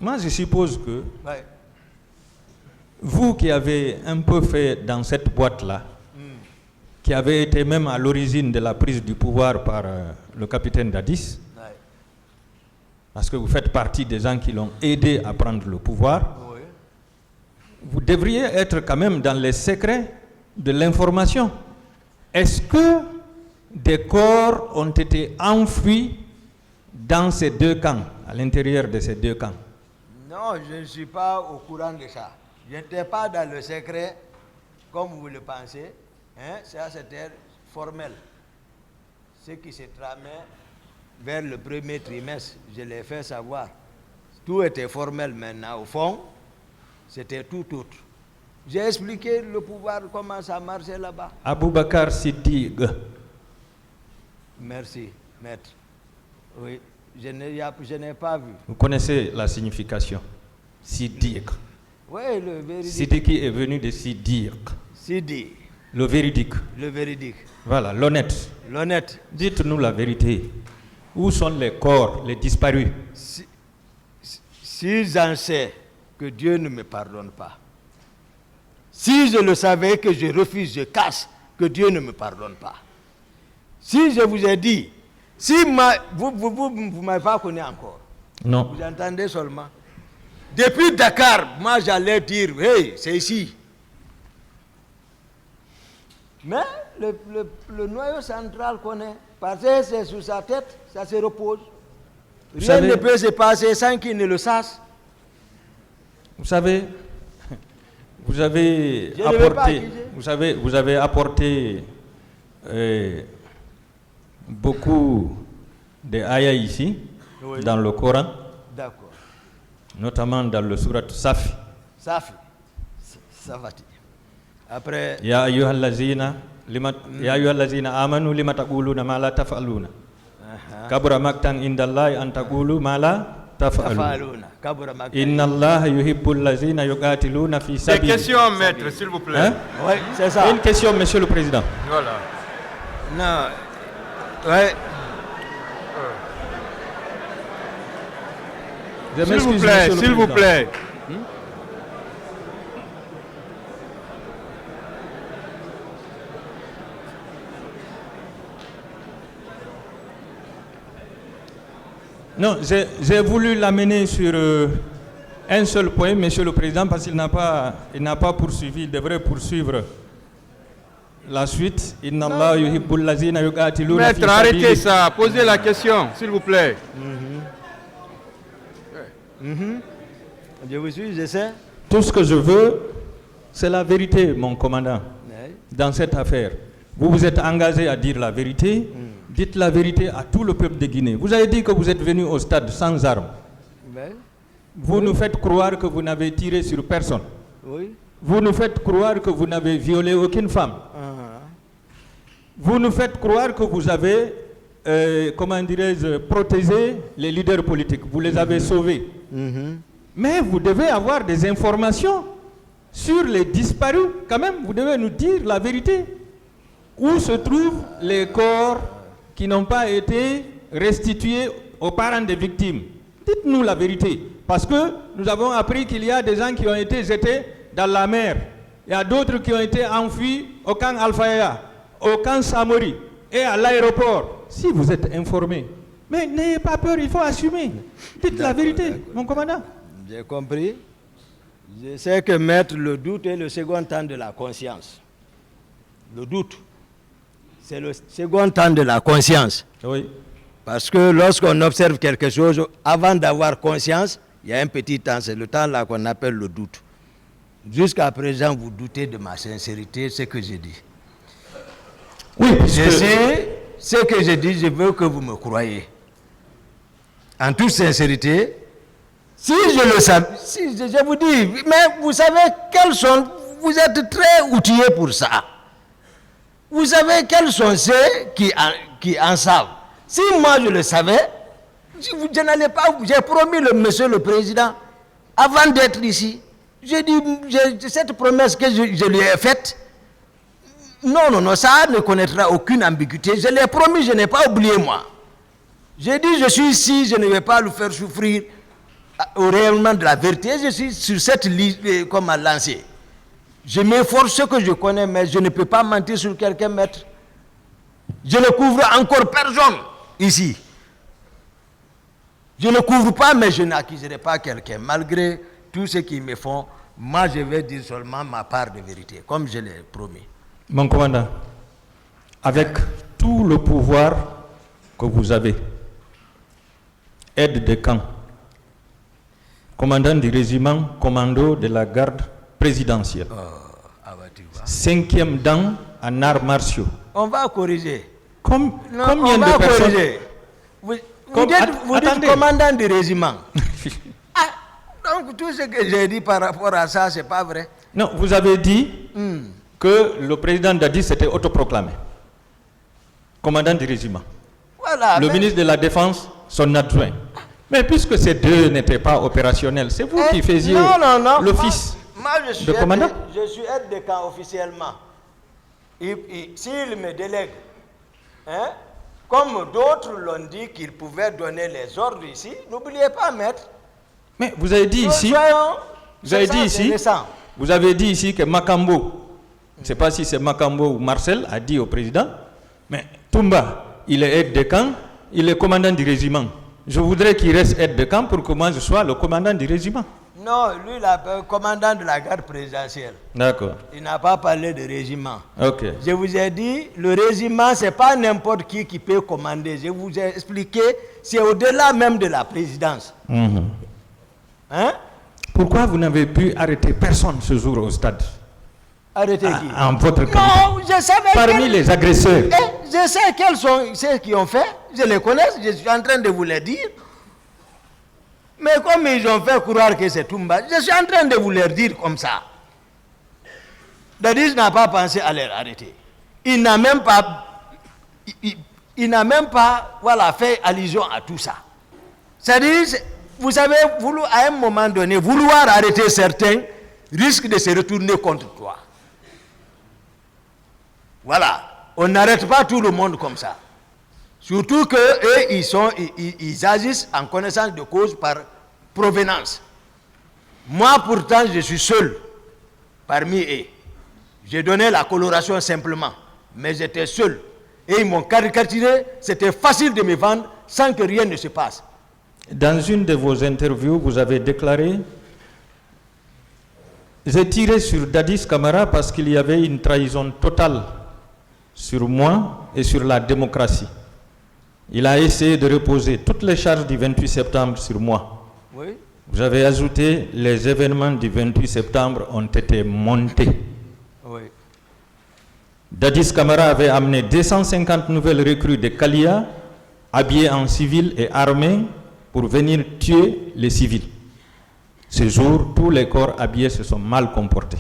Moi, je suppose que vous qui avez un peu fait dans cette boîte-là, qui avez été même à l'origine de la prise du pouvoir par le capitaine Dadis, parce que vous faites partie des gens qui l'ont aidé à prendre le pouvoir, vous devriez être quand même dans les secrets de l'information. Est-ce que des corps ont été enfouis dans ces deux camps, à l'intérieur de ces deux camps? Non, je ne suis pas au courant de ça. Je n'étais pas dans le secret, comme vous le pensez. Hein? Ça, c'était formel. Ce qui s'est tramé vers le premier trimestre, je l'ai fait savoir. Tout était formel maintenant. Au fond, c'était tout autre. J'ai expliqué le pouvoir, comment ça marchait là-bas. Aboubakar Siddiq. Merci, maître. Oui, je n'ai pas vu. Vous connaissez la signification? Siddiq. Oui, le véridique. Siddiqui est venu de Siddiq. Sidi. Le véridique. Le véridique. Voilà, l'honnête. L'honnête. Dites-nous la vérité. Où sont les corps, les disparus? Si j'en sais que Dieu ne me pardonne pas, si je le savais que je refuse, je casse, que Dieu ne me pardonne pas. Si je vous ai dit, si vous ne m'avez pas connu encore, non. Vous entendez seulement. Depuis Dakar, moi j'allais dire, hey, c'est ici. Mais le noyau central connaît, parce que c'est sous sa tête, ça se repose. Rien ne peut se passer sans qu'il ne le sache. Vous savez, vous avez apporté beaucoup de ayats ici, dans le Coran, notamment dans le surat Safi. Safi, après, Ya ayyuhallazina amanu lima taquluna ma la taf'aluna. Kabura maktan indallahi an taqulu ma la taf'aluna. Inna Allaha yuhibbul lazina yuqatiluna fi sabili. Des questions, maître, s'il vous plaît. Hein? Oui, c'est ça. Une question, monsieur le président. Voilà. Non. Ouais. S'il vous plaît, s'il vous plaît. Non, j'ai voulu l'amener sur un seul point, monsieur le président, parce qu'il n'a pas poursuivi, il devrait poursuivre la suite. Maître, arrêtez ça, posez la question, s'il vous plaît. Je vous suis, je sais. Tout ce que je veux, c'est la vérité, mon commandant, dans cette affaire. Vous vous êtes engagé à dire la vérité. Dites la vérité à tout le peuple de Guinée. Vous avez dit que vous êtes venu au stade sans armes. Vous nous faites croire que vous n'avez tiré sur personne. Vous nous faites croire que vous n'avez violé aucune femme. Vous nous faites croire que vous avez, protégé les leaders politiques. Vous les avez sauvés. Mais vous devez avoir des informations sur les disparus. Quand même, vous devez nous dire la vérité. Où se trouvent les corps qui n'ont pas été restitués aux parents des victimes? Dites-nous la vérité. Parce que nous avons appris qu'il y a des gens qui ont été jetés dans la mer. Il y a d'autres qui ont été enfuis au camp Alfaya, au camp Samori et à l'aéroport. Si vous êtes informés, mais n'ayez pas peur, il faut assumer. Dites la vérité, mon commandant. J'ai compris. Je sais que mettre le doute est le second temps de la conscience. Le doute, c'est le second temps de la conscience. Oui. Parce que lorsqu'on observe quelque chose, avant d'avoir conscience, il y a un petit temps, c'est le temps là qu'on appelle le doute. Jusqu'à présent, vous doutez de ma sincérité, ce que j'ai dit. Oui, je sais ce que j'ai dit, je veux que vous me croyez. En toute sincérité, si je le savais, si je vous dis, mais vous savez quels sont, vous êtes très outillés pour ça. Vous savez quels sont ceux qui en savent. Si moi je le savais, je n'allais pas, j'ai promis le monsieur le président, avant d'être ici, j'ai dit, cette promesse que je lui ai faite, non, ça ne connaîtra aucune ambiguïté. Je l'ai promis, je n'ai pas oublié moi. J'ai dit, je suis ici, je ne vais pas le faire souffrir. au rayonnement de la vérité. Je suis sur cette ligne comme à lancer. Je m'efforce ce que je connais, mais je ne peux pas mentir sur quelqu'un, maître. Je ne couvre encore personne ici. Je ne couvre pas, mais je n'accuserai pas quelqu'un. Malgré tout ce qu'ils me font, moi je vais dire seulement ma part de vérité, comme je l'ai promis. Mon commandant, avec tout le pouvoir que vous avez, aide de camp, commandant du régiment commando de la garde présidentielle, 5e dan en arts martiaux. On va corriger. Combien de personnes corriger. Vous dites commandant du régiment. Donc tout ce que j'ai dit par rapport à ça, c'est pas vrai. Non, vous avez dit que le président Dadi s'était autoproclamé commandant du régiment. Voilà, le ministre de la Défense, son adjoint. Mais puisque ces deux n'étaient pas opérationnels, c'est vous qui faisiez l'office de commandant. Je suis aide de camp officiellement. S'il me délègue, comme d'autres l'ont dit qu'ils pouvaient donner les ordres ici, n'oubliez pas, maître. Mais vous avez dit vous avez dit ici que Makambo, je ne sais pas si c'est Makambo ou Marcel, a dit au président, mais Toumba, il est aide de camp, il est commandant du régiment. Je voudrais qu'il reste aide de camp pour que moi je sois le commandant du régiment. Non, lui, le commandant de la garde présidentielle. D'accord. Il n'a pas parlé de régiment. Ok. Je vous ai dit, le régiment, ce n'est pas n'importe qui peut commander. Je vous ai expliqué, c'est au-delà même de la présidence. Pourquoi vous n'avez pu arrêter personne ce jour au stade? Arrêter qui? En votre qualité. Non, je savais. Parmi les agresseurs. Je sais quels sont ceux qui ont fait. Je les connais, je suis en train de vous les dire. Mais comme ils ont fait croire que c'est Toumba, je suis en train de vous leur dire comme ça. Dadis n'a pas pensé à les arrêter. Il n'a même pas fait allusion à tout ça. C'est-à-dire, vous savez, à un moment donné, vouloir arrêter certains risque de se retourner contre toi. Voilà. On n'arrête pas tout le monde comme ça. Surtout qu'eux, ils agissent en connaissance de cause par provenance. Moi, pourtant, je suis seul parmi eux. J'ai donné la coloration simplement, mais j'étais seul. Et ils m'ont caricaturé, c'était facile de me vendre sans que rien ne se passe. Dans une de vos interviews, vous avez déclaré « J'ai tiré sur Dadis Camara parce qu'il y avait une trahison totale sur moi et sur la démocratie. Il a essayé de reposer toutes les charges du 28 septembre sur moi. » Oui. Vous avez ajouté « Les événements du 28 septembre ont été montés. » Oui. Dadis Camara avait amené 250 nouvelles recrues de Kalia, habillées en civil et armées, pour venir tuer les civils. Ce jour, tous les corps habillés se sont mal comportés.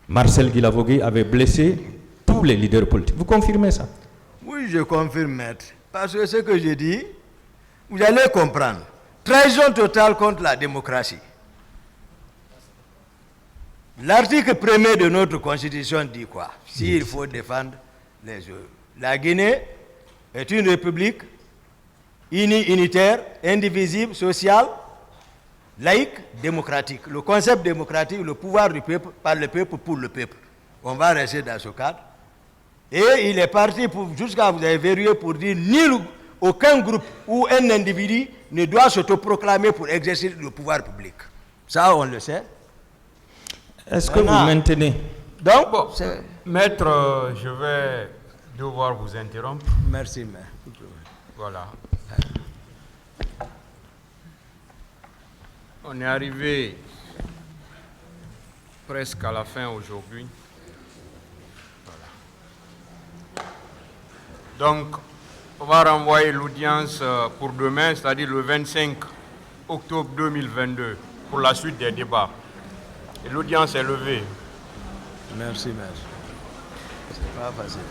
Marcel Guilavogui avait blessé tous les leaders politiques. Vous confirmez ça? Oui, je confirme, maître. Parce que ce que je dis, vous allez comprendre. Trahison totale contre la démocratie. L'article 1er de notre Constitution dit quoi? S'il faut défendre les œuvres. La Guinée est une république unitaire, indivisible, sociale, laïque, démocratique. Le concept démocratique, le pouvoir du peuple, par le peuple, pour le peuple. On va rester dans ce cadre. Et il est parti jusqu'à vous avez verrouillé pour dire aucun groupe ou un individu ne doit s'autoproclamer pour exercer le pouvoir public. Ça, on le sait. Est-ce que vous maintenez? Donc, bon, maître, je vais devoir vous interrompre. Merci, maître. Voilà. On est arrivé presque à la fin aujourd'hui. Voilà. Donc, on va renvoyer l'audience pour demain, c'est-à-dire le 25 octobre 2022, pour la suite des débats. Et l'audience est levée. Merci, maître. C'est pas facile.